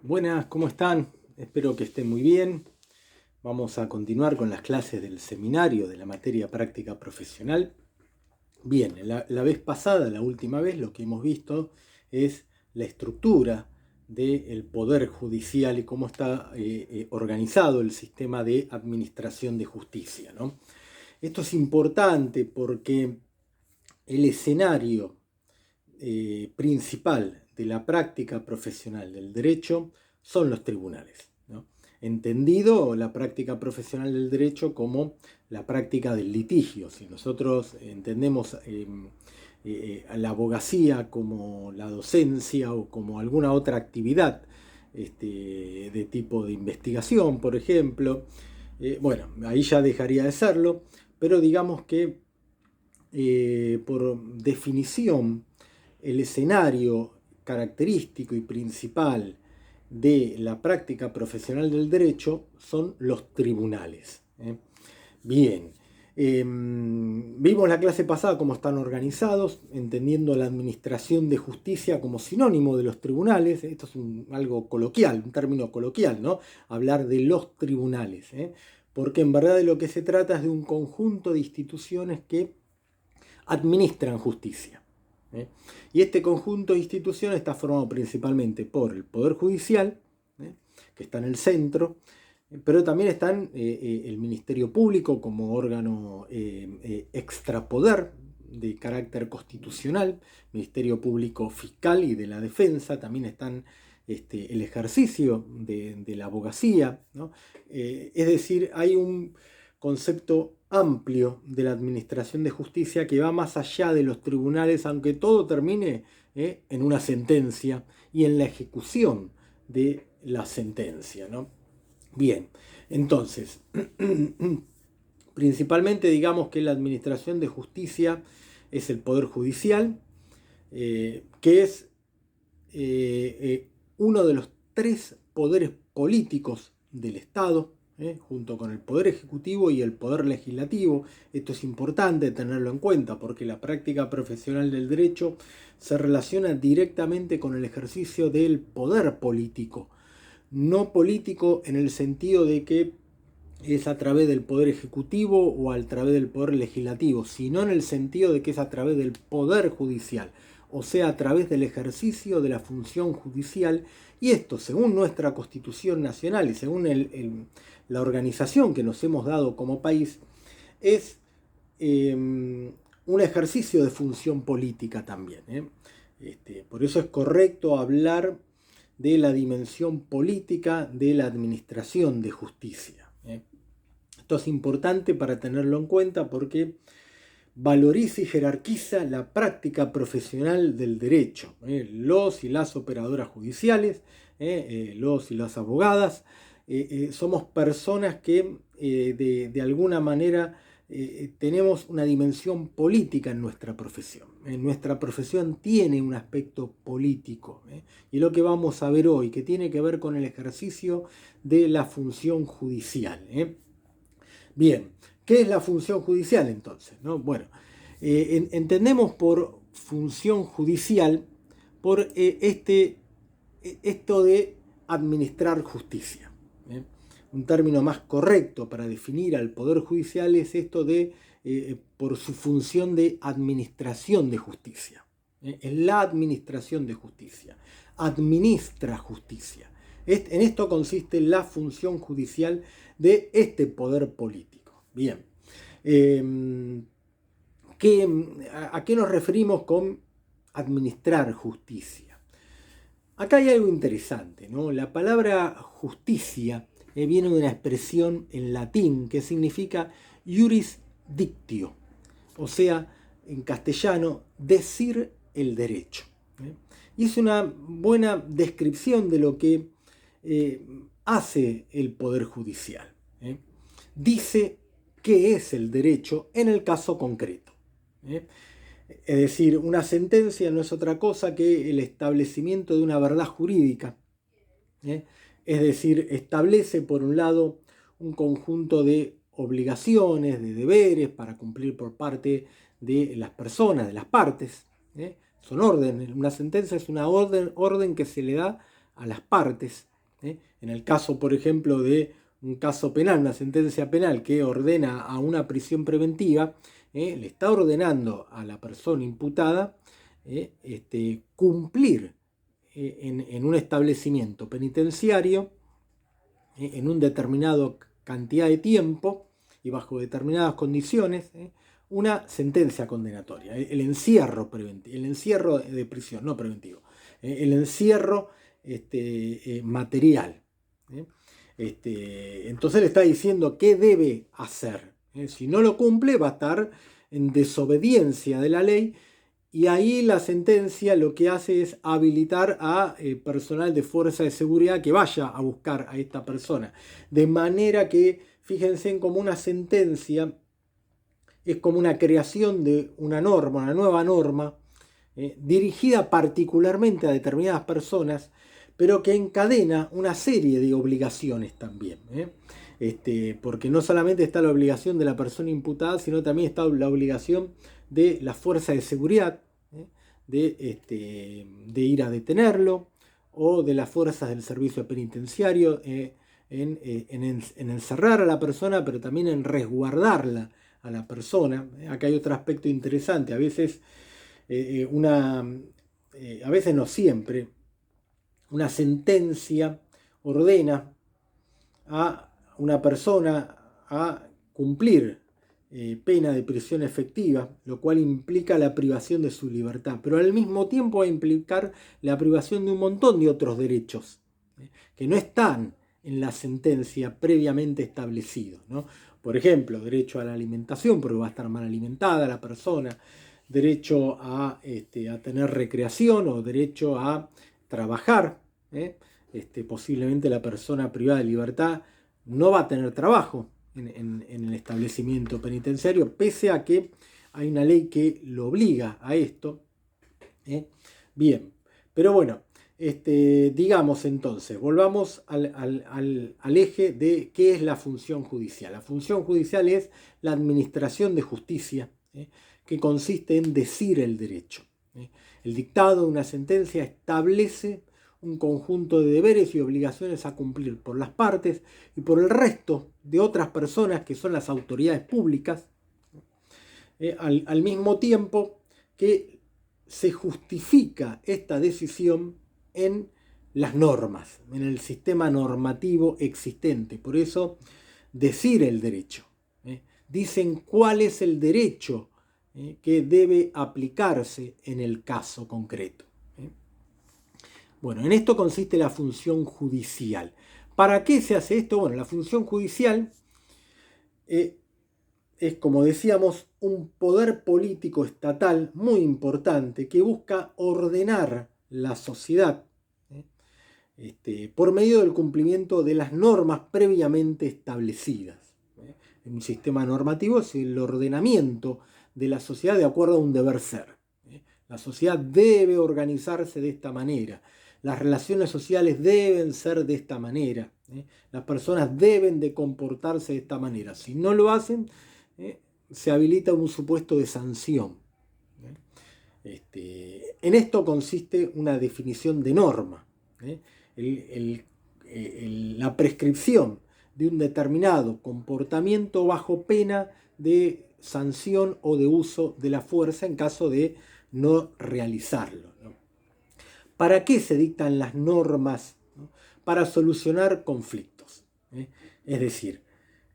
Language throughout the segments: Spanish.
Buenas, ¿cómo están? Espero que estén muy bien. Vamos a continuar con las clases del seminario de la materia práctica profesional. Bien, la vez pasada, la última vez, lo que hemos visto es la estructura del Poder Judicial y cómo está organizado el sistema de administración de justicia, ¿no? Esto es importante porque el escenario principal de la práctica profesional del derecho son los tribunales, ¿no? Entendido la práctica profesional del derecho como la práctica del litigio. Si nosotros entendemos la abogacía como la docencia o como alguna otra actividad de tipo de investigación, por ejemplo, bueno, ahí ya dejaría de serlo, pero digamos que por definición el escenario característico y principal de la práctica profesional del derecho son los tribunales. Bien, vimos la clase pasada cómo están organizados, entendiendo la administración de justicia como sinónimo de los tribunales. Esto es algo coloquial, un término coloquial, ¿no? Hablar de los tribunales, porque en verdad de lo que se trata es de un conjunto de instituciones que administran justicia. Y este conjunto de instituciones está formado principalmente por el Poder Judicial, que está en el centro, pero también están el Ministerio Público como órgano extrapoder de carácter constitucional, Ministerio Público Fiscal y de la Defensa, también están el ejercicio de la abogacía, ¿no? Es decir, hay un concepto amplio de la administración de justicia que va más allá de los tribunales, aunque todo termine en una sentencia y en la ejecución de la sentencia, ¿no? Bien, entonces, principalmente digamos que la administración de justicia es el Poder Judicial, que es uno de los tres poderes políticos del Estado, junto con el Poder Ejecutivo y el Poder Legislativo. Esto es importante tenerlo en cuenta porque la práctica profesional del derecho se relaciona directamente con el ejercicio del poder político. No político en el sentido de que es a través del Poder Ejecutivo o a través del Poder Legislativo, sino en el sentido de que es a través del Poder Judicial, o sea, a través del ejercicio de la función judicial. Y esto, según nuestra Constitución Nacional y según la organización que nos hemos dado como país, es un ejercicio de función política también. Por eso es correcto hablar de la dimensión política de la administración de justicia. Esto es importante para tenerlo en cuenta porque valoriza y jerarquiza la práctica profesional del derecho. Los y las operadoras judiciales, los y las abogadas, somos personas que de alguna manera tenemos una dimensión política en nuestra profesión. Nuestra profesión tiene un aspecto político, y lo que vamos a ver hoy, que tiene que ver con el ejercicio de la función judicial. Bien, ¿qué es la función judicial entonces? ¿No? Bueno, entendemos por función judicial por esto de administrar justicia. Un término más correcto para definir al Poder Judicial es esto de por su función de administración de justicia. Es la administración de justicia. Administra justicia. En esto consiste la función judicial de este poder político. Bien. ¿A qué nos referimos con administrar justicia? Acá hay algo interesante, ¿no? La palabra justicia viene de una expresión en latín que significa iuris dictio, o sea, en castellano, decir el derecho. Y es una buena descripción de lo que hace el Poder Judicial. Dice qué es el derecho en el caso concreto. Es decir, una sentencia no es otra cosa que el establecimiento de una verdad jurídica. Es decir, establece por un lado un conjunto de obligaciones, de deberes para cumplir por parte de las personas, de las partes. Son órdenes. Una sentencia es una orden que se le da a las partes En el caso, por ejemplo, de un caso penal, una sentencia penal que ordena a una prisión preventiva, le está ordenando a la persona imputada cumplir en un establecimiento penitenciario en un determinado cantidad de tiempo y bajo determinadas condiciones, una sentencia condenatoria, el encierro preventivo, el encierro de prisión, no preventivo, el encierro material. Entonces le está diciendo qué debe hacer. Si no lo cumple, va a estar en desobediencia de la ley. Y ahí la sentencia lo que hace es habilitar a personal de fuerza de seguridad que vaya a buscar a esta persona. De manera que, fíjense en cómo una sentencia es como una creación de una norma, una nueva norma, dirigida particularmente a determinadas personas, pero que encadena una serie de obligaciones también. Porque no solamente está la obligación de la persona imputada, sino también está la obligación de la fuerza de seguridad, de ir a detenerlo, o de las fuerzas del servicio penitenciario en encerrar a la persona, pero también en resguardarla a la persona. Acá hay otro aspecto interesante. A veces, a veces no siempre, una sentencia ordena a una persona a cumplir pena de prisión efectiva, lo cual implica la privación de su libertad, pero al mismo tiempo va a implicar la privación de un montón de otros derechos que no están en la sentencia previamente establecidos, ¿no? Por ejemplo, derecho a la alimentación, porque va a estar mal alimentada la persona, derecho a tener recreación o derecho a trabajar. Posiblemente la persona privada de libertad no va a tener trabajo en el establecimiento penitenciario, pese a que hay una ley que lo obliga a esto. Bien, pero bueno, digamos entonces, volvamos al eje de qué es la función judicial. La función judicial es la administración de justicia, que consiste en decir el derecho. El dictado de una sentencia establece un conjunto de deberes y obligaciones a cumplir por las partes y por el resto de otras personas que son las autoridades públicas, al mismo tiempo que se justifica esta decisión en las normas, en el sistema normativo existente. Por eso, decir el derecho. Dicen cuál es el derecho que debe aplicarse en el caso concreto. Bueno, en esto consiste la función judicial. ¿Para qué se hace esto? Bueno, la función judicial es, como decíamos, un poder político estatal muy importante que busca ordenar la sociedad por medio del cumplimiento de las normas previamente establecidas. Un sistema normativo es el ordenamiento de la sociedad de acuerdo a un deber ser. La sociedad debe organizarse de esta manera. Las relaciones sociales deben ser de esta manera. Las personas deben de comportarse de esta manera. Si no lo hacen, se habilita un supuesto de sanción. En esto consiste una definición de norma. La prescripción de un determinado comportamiento bajo pena de sanción o de uso de la fuerza en caso de no realizarlo. ¿Para qué se dictan las normas? Para solucionar conflictos. Es decir,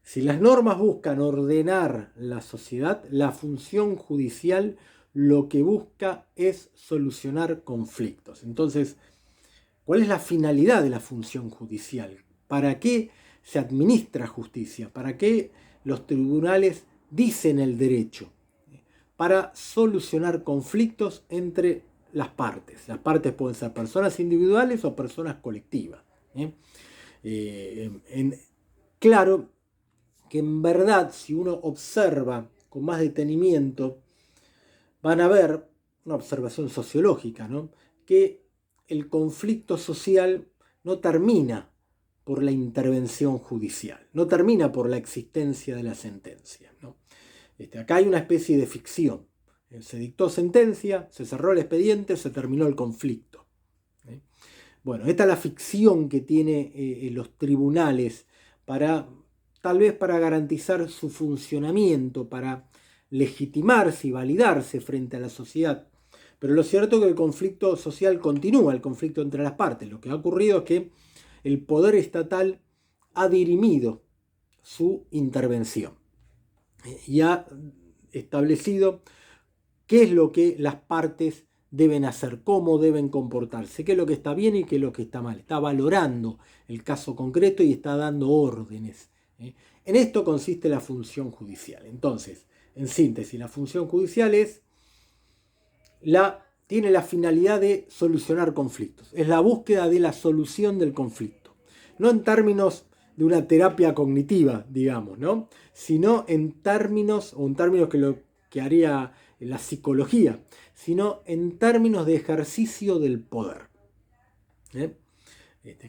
si las normas buscan ordenar la sociedad, la función judicial lo que busca es solucionar conflictos. Entonces, ¿cuál es la finalidad de la función judicial? ¿Para qué se administra justicia? ¿Para qué los tribunales dicen el derecho? Para solucionar conflictos entre las partes. Las partes pueden ser personas individuales o personas colectivas. Claro que en verdad, si uno observa con más detenimiento, van a ver una observación sociológica, ¿no? Que el conflicto social no termina por la intervención judicial, no termina por la existencia de la sentencia, ¿no? Acá hay una especie de ficción. Se dictó sentencia, se cerró el expediente, se terminó el conflicto. Bueno, esta es la ficción que tiene los tribunales tal vez para garantizar su funcionamiento, para legitimarse y validarse frente a la sociedad. Pero lo cierto es que el conflicto social continúa, el conflicto entre las partes. Lo que ha ocurrido es que el poder estatal ha dirimido su intervención y ha establecido qué es lo que las partes deben hacer, cómo deben comportarse, qué es lo que está bien y qué es lo que está mal. Está valorando el caso concreto y está dando órdenes. En esto consiste la función judicial. Entonces, en síntesis, la función judicial tiene la finalidad de solucionar conflictos. Es la búsqueda de la solución del conflicto. No en términos de una terapia cognitiva, digamos, ¿no? Sino en términos que haría la psicología, sino en términos de ejercicio del poder.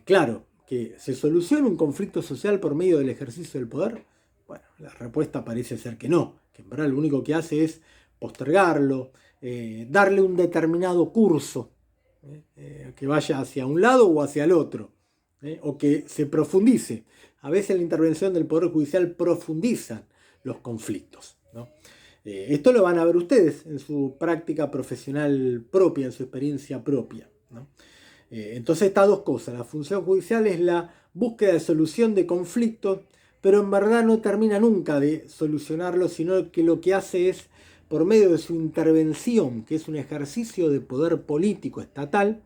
Claro, que se soluciona un conflicto social por medio del ejercicio del poder. Bueno, la respuesta parece ser que no, que en verdad lo único que hace es postergarlo, darle un determinado curso, que vaya hacia un lado o hacia el otro, o que se profundice. A veces la intervención del Poder Judicial profundiza los conflictos, ¿no? Esto lo van a ver ustedes en su práctica profesional propia, en su experiencia propia, ¿no? Entonces estas dos cosas, la función judicial es la búsqueda de solución de conflictos, pero en verdad no termina nunca de solucionarlo, sino que lo que hace es, por medio de su intervención, que es un ejercicio de poder político estatal,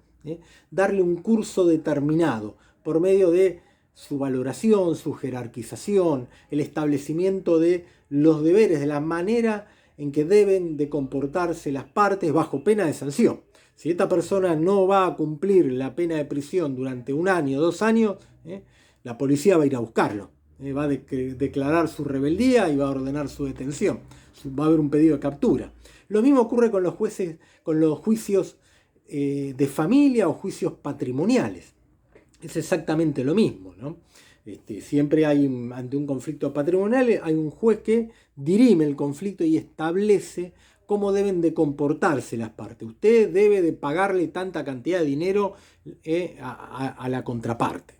darle un curso determinado, por medio de su valoración, su jerarquización, el establecimiento de los deberes, de la manera en que deben de comportarse las partes bajo pena de sanción. Si esta persona no va a cumplir la pena de prisión durante 1 año, 2 años, la policía va a ir a buscarlo. Va a declarar su rebeldía y va a ordenar su detención. Va a haber un pedido de captura. Lo mismo ocurre con los jueces, con los juicios de familia o juicios patrimoniales. Es exactamente lo mismo, ¿no? Siempre hay, ante un conflicto patrimonial, hay un juez que dirime el conflicto y establece cómo deben de comportarse las partes. Usted debe de pagarle tanta cantidad de dinero a la contraparte,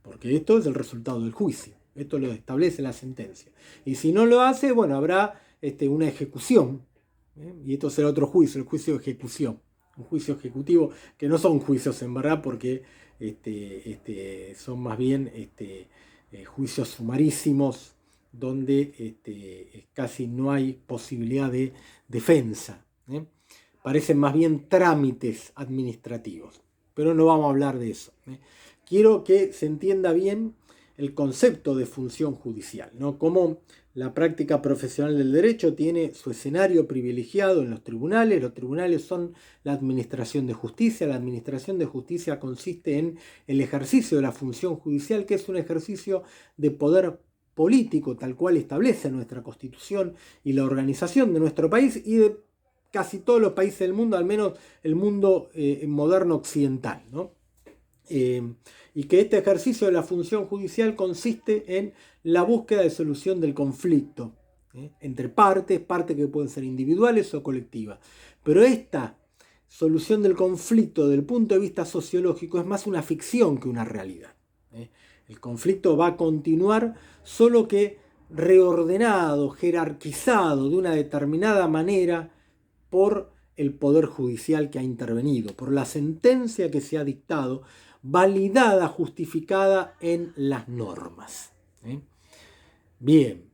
porque esto es el resultado del juicio. Esto lo establece la sentencia. Y si no lo hace, bueno, habrá una ejecución. Y esto será otro juicio, el juicio de ejecución. Un juicio ejecutivo, que no son juicios en verdad, porque son más bien juicios sumarísimos, donde casi no hay posibilidad de defensa. Parecen más bien trámites administrativos, pero no vamos a hablar de eso. Quiero que se entienda bien el concepto de función judicial, ¿no? Cómo la práctica profesional del derecho tiene su escenario privilegiado en los tribunales. Los tribunales son la administración de justicia. La administración de justicia consiste en el ejercicio de la función judicial, que es un ejercicio de poder político, tal cual establece nuestra Constitución y la organización de nuestro país y de casi todos los países del mundo, al menos el mundo moderno occidental, ¿no? Y que este ejercicio de la función judicial consiste en la búsqueda de solución del conflicto entre partes que pueden ser individuales o colectivas. Pero esta solución del conflicto desde el punto de vista sociológico es más una ficción que una realidad. El conflicto va a continuar, solo que reordenado, jerarquizado de una determinada manera por el Poder Judicial que ha intervenido, por la sentencia que se ha dictado, validada, justificada en las normas. Bien.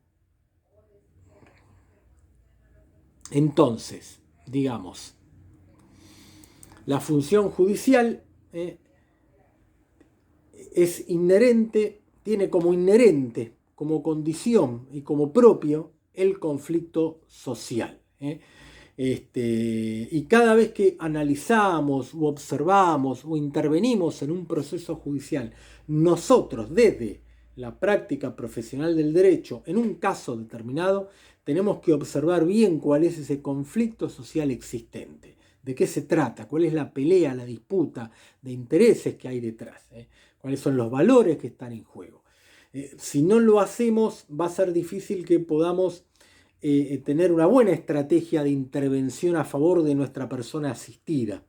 Entonces, digamos, la función judicial es inherente, tiene como inherente, como condición y como propio el conflicto social. Y cada vez que analizamos o observamos o intervenimos en un proceso judicial, nosotros desde la práctica profesional del derecho, en un caso determinado, tenemos que observar bien cuál es ese conflicto social existente, de qué se trata, cuál es la pelea, la disputa de intereses que hay detrás, cuáles son los valores que están en juego. Si no lo hacemos, va a ser difícil que podamos tener una buena estrategia de intervención a favor de nuestra persona asistida.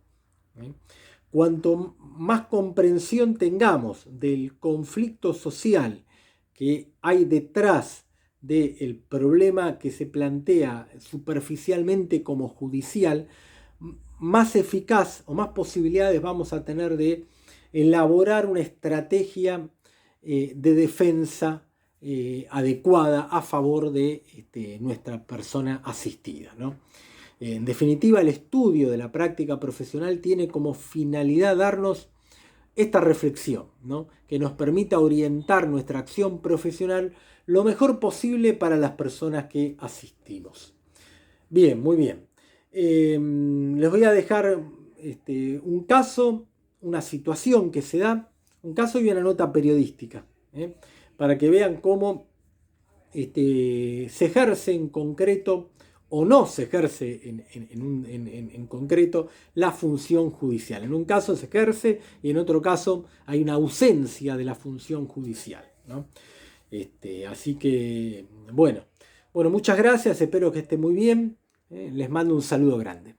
cuanto más comprensión tengamos del conflicto social que hay detrás del problema que se plantea superficialmente como judicial, más eficaz o más posibilidades vamos a tener de elaborar una estrategia de defensa adecuada a favor de nuestra persona asistida, ¿no? En definitiva, el estudio de la práctica profesional tiene como finalidad darnos esta reflexión, ¿no? Que nos permita orientar nuestra acción profesional lo mejor posible para las personas que asistimos. Bien, muy bien. Les voy a dejar un caso, una situación que se da, un caso y una nota periodística, para que vean cómo se ejerce en concreto o no se ejerce en concreto la función judicial. En un caso se ejerce y en otro caso hay una ausencia de la función judicial, ¿no? Así que, bueno, muchas gracias, espero que esté muy bien. Les mando un saludo grande.